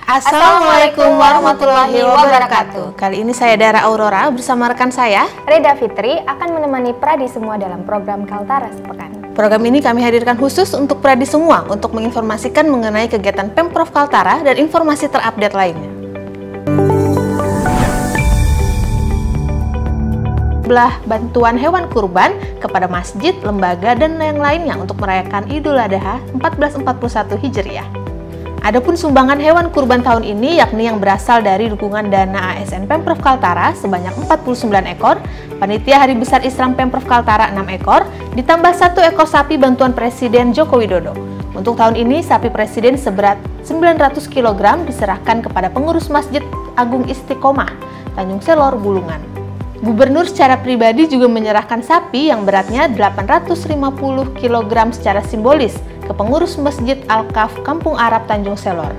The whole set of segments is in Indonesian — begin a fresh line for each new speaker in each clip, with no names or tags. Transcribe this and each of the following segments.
Assalamualaikum warahmatullahi wabarakatuh. Kali ini saya Dara Aurora bersama rekan saya
Reda Fitri akan menemani Pradi semua dalam program Kaltara Sepekan.
Program ini kami hadirkan khusus untuk Pradi semua untuk menginformasikan mengenai kegiatan Pemprov Kaltara dan informasi terupdate lainnya. Bantuan hewan kurban kepada masjid, lembaga, dan yang lainnya untuk merayakan Idul Adha 1441 Hijriah. Adapun sumbangan hewan kurban tahun ini yakni yang berasal dari dukungan dana ASN Pemprov Kaltara sebanyak 49 ekor, panitia Hari Besar Islam Pemprov Kaltara 6 ekor, ditambah 1 ekor sapi bantuan Presiden Joko Widodo. Untuk tahun ini, sapi Presiden seberat 900 kg diserahkan kepada pengurus Masjid Agung Istiqomah, Tanjung Selor, Bulungan. Gubernur secara pribadi juga menyerahkan sapi yang beratnya 850 kg secara simbolis ke pengurus Masjid Al-Kaf Kampung Arab Tanjung Selor.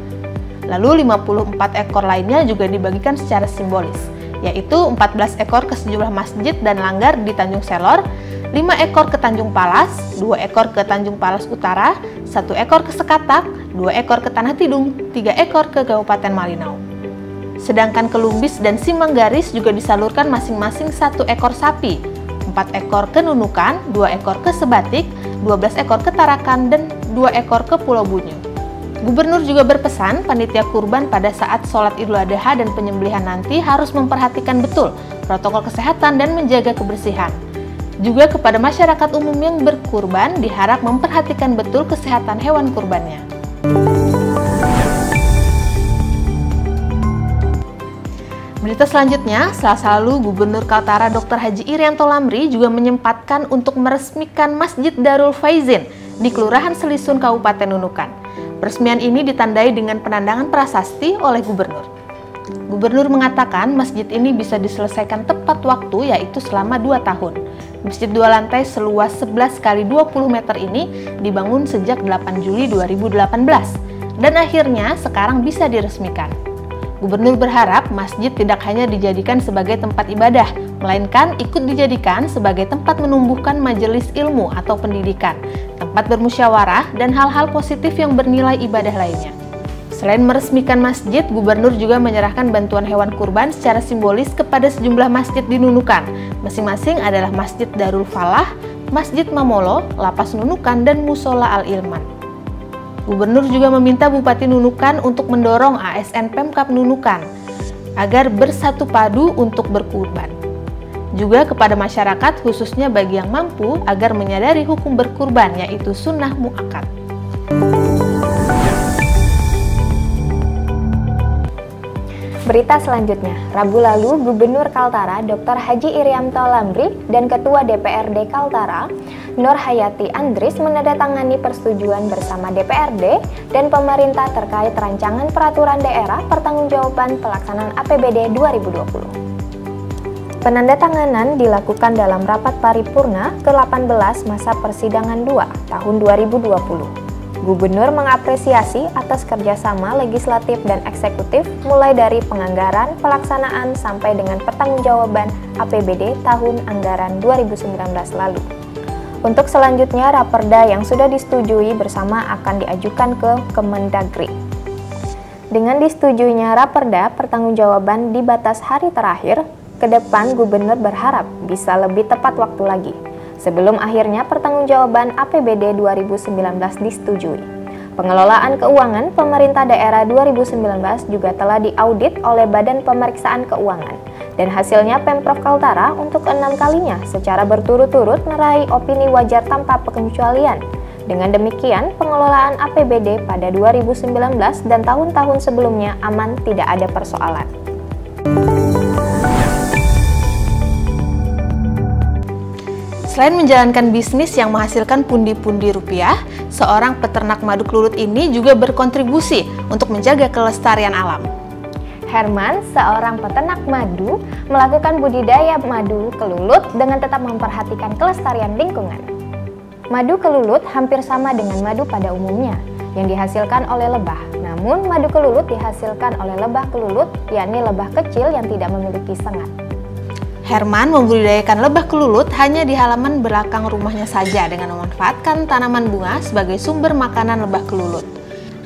Lalu 54 ekor lainnya juga dibagikan secara simbolis, yaitu 14 ekor ke sejumlah masjid dan langgar di Tanjung Selor, 5 ekor ke Tanjung Palas, 2 ekor ke Tanjung Palas Utara, 1 ekor ke Sekatak, 2 ekor ke Tanah Tidung, 3 ekor ke Kabupaten Malinau. Sedangkan ke Lumbis dan Simanggaris juga disalurkan masing-masing 1 ekor sapi, 4 ekor ke Nunukan, 2 ekor ke Sebatik, 12 ekor ke Tarakan, dan 2 ekor ke Pulau Bunyu. Gubernur juga berpesan panitia kurban pada saat sholat Idul Adha dan penyembelihan nanti harus memperhatikan betul protokol kesehatan dan menjaga kebersihan. Juga kepada masyarakat umum yang berkurban diharap memperhatikan betul kesehatan hewan kurbannya. Berita selanjutnya, Selasa lalu Gubernur Kaltara Dr. Haji Irianto Lamri juga menyempatkan untuk meresmikan Masjid Darul Faizin di Kelurahan Selisun, Kabupaten Nunukan. Peresmian ini ditandai dengan penandangan prasasti oleh Gubernur. Gubernur mengatakan masjid ini bisa diselesaikan tepat waktu, yaitu selama 2 tahun. Masjid 2 lantai seluas 11 x 20 meter ini dibangun sejak 8 Juli 2018 dan akhirnya sekarang bisa diresmikan. Gubernur berharap masjid tidak hanya dijadikan sebagai tempat ibadah, melainkan ikut dijadikan sebagai tempat menumbuhkan majelis ilmu atau pendidikan, tempat bermusyawarah, dan hal-hal positif yang bernilai ibadah lainnya. Selain meresmikan masjid, Gubernur juga menyerahkan bantuan hewan kurban secara simbolis kepada sejumlah masjid di Nunukan. Masing-masing adalah Masjid Darul Falah, Masjid Mamolo, Lapas Nunukan, dan Musola Al-Ilman. Gubernur juga meminta Bupati Nunukan untuk mendorong ASN Pemkab Nunukan agar bersatu padu untuk berkurban. Juga kepada masyarakat, khususnya bagi yang mampu, agar menyadari hukum berkurban, yaitu sunnah muakkad.
Berita selanjutnya, Rabu lalu Gubernur Kaltara Dr. Haji Irianto Lamri dan Ketua DPRD Kaltara Nur Hayati Andris menandatangani persetujuan bersama DPRD dan pemerintah terkait rancangan peraturan daerah pertanggungjawaban pelaksanaan APBD 2020. Penandatanganan dilakukan dalam rapat paripurna ke-18 masa persidangan 2 tahun 2020. Gubernur mengapresiasi atas kerjasama legislatif dan eksekutif mulai dari penganggaran, pelaksanaan, sampai dengan pertanggungjawaban APBD tahun anggaran 2019 lalu. Untuk selanjutnya, Raperda yang sudah disetujui bersama akan diajukan ke Kemendagri. Dengan disetujuinya Raperda, pertanggungjawaban di batas hari terakhir, ke depan Gubernur berharap bisa lebih tepat waktu lagi sebelum akhirnya pertanggungjawaban APBD 2019 disetujui. Pengelolaan keuangan pemerintah daerah 2019 juga telah diaudit oleh Badan Pemeriksaan Keuangan, dan hasilnya Pemprov Kaltara untuk 6 kalinya secara berturut-turut meraih opini wajar tanpa pengecualian. Dengan demikian, pengelolaan APBD pada 2019 dan tahun-tahun sebelumnya aman, tidak ada persoalan.
Selain menjalankan bisnis yang menghasilkan pundi-pundi rupiah, seorang peternak madu kelulut ini juga berkontribusi untuk menjaga kelestarian alam.
Herman, seorang peternak madu, melakukan budidaya madu kelulut dengan tetap memperhatikan kelestarian lingkungan. Madu kelulut hampir sama dengan madu pada umumnya yang dihasilkan oleh lebah. Namun, madu kelulut dihasilkan oleh lebah kelulut, yakni lebah kecil yang tidak memiliki sengat.
Herman membudidayakan lebah kelulut hanya di halaman belakang rumahnya saja dengan memanfaatkan tanaman bunga sebagai sumber makanan lebah kelulut.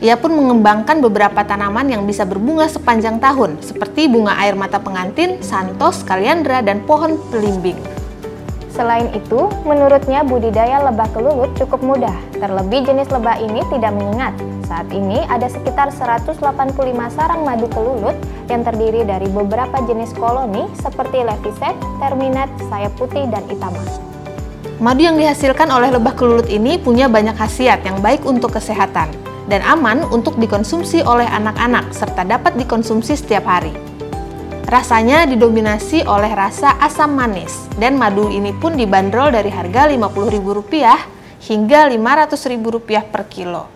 Ia pun mengembangkan beberapa tanaman yang bisa berbunga sepanjang tahun, seperti bunga air mata pengantin, santos, kaliandra, dan pohon belimbing.
Selain itu, menurutnya budidaya lebah kelulut cukup mudah, terlebih jenis lebah ini tidak menyengat. Saat ini ada sekitar 185 sarang madu kelulut yang terdiri dari beberapa jenis koloni seperti leviset, terminat, sayap putih, dan itama.
Madu yang dihasilkan oleh lebah kelulut ini punya banyak khasiat yang baik untuk kesehatan dan aman untuk dikonsumsi oleh anak-anak serta dapat dikonsumsi setiap hari. Rasanya didominasi oleh rasa asam manis dan madu ini pun dibanderol dari harga Rp50.000 hingga Rp500.000 per kilo.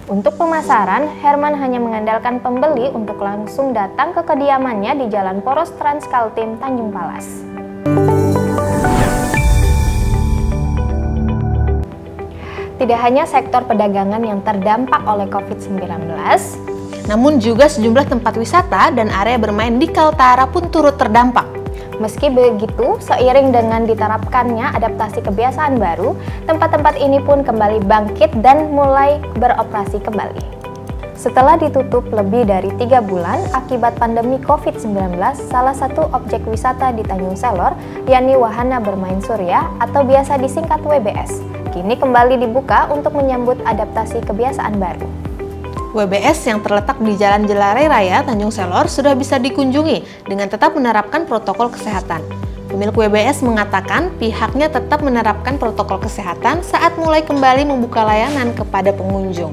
Untuk pemasaran, Herman hanya mengandalkan pembeli untuk langsung datang ke kediamannya di Jalan Poros Trans Kaltim, Tanjung Palas. Tidak hanya sektor perdagangan yang terdampak oleh COVID-19,
namun juga sejumlah tempat wisata dan area bermain di Kaltara pun turut terdampak.
Meski begitu, seiring dengan diterapkannya adaptasi kebiasaan baru, tempat-tempat ini pun kembali bangkit dan mulai beroperasi kembali. Setelah ditutup lebih dari 3 bulan akibat pandemi COVID-19, salah satu objek wisata di Tanjung Selor, yakni Wahana Bermain Surya atau biasa disingkat WBS, kini kembali dibuka untuk menyambut adaptasi kebiasaan baru.
WBS yang terletak di Jalan Jelarai Raya, Tanjung Selor sudah bisa dikunjungi dengan tetap menerapkan protokol kesehatan. Pemilik WBS mengatakan pihaknya tetap menerapkan protokol kesehatan saat mulai kembali membuka layanan kepada pengunjung.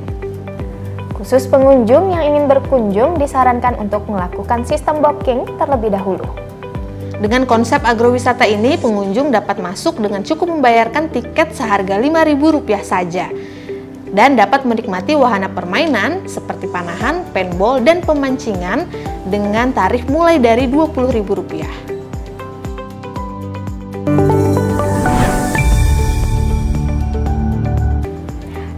Khusus pengunjung yang ingin berkunjung disarankan untuk melakukan sistem booking terlebih dahulu.
Dengan konsep agrowisata ini, pengunjung dapat masuk dengan cukup membayarkan tiket seharga Rp5.000 saja dan dapat menikmati wahana permainan seperti panahan, paintball, dan pemancingan dengan tarif mulai dari Rp20.000.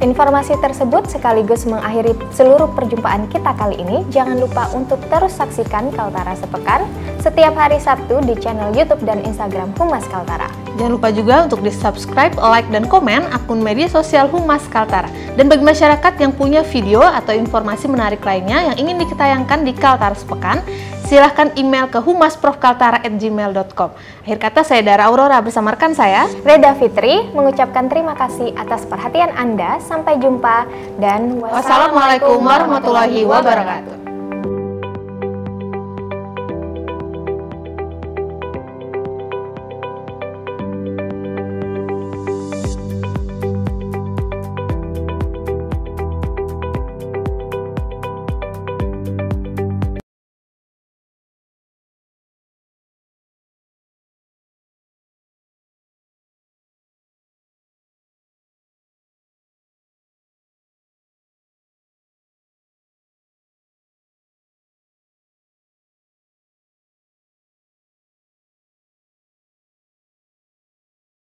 Informasi tersebut sekaligus mengakhiri seluruh perjumpaan kita kali ini. Jangan lupa untuk terus saksikan Kaltara Sepekan setiap hari Sabtu di channel YouTube dan Instagram Humas Kaltara.
Jangan lupa juga untuk di-subscribe, like, dan komen akun media sosial Humas Kaltara. Dan bagi masyarakat yang punya video atau informasi menarik lainnya yang ingin ditayangkan di Kaltara Sepekan, silahkan email ke humasprofkaltara@gmail.com. Akhir kata, saya Dara Aurora bersama rekan saya,
Reda Fitri, mengucapkan terima kasih atas perhatian Anda. Sampai jumpa dan
wassalamualaikum warahmatullahi wabarakatuh.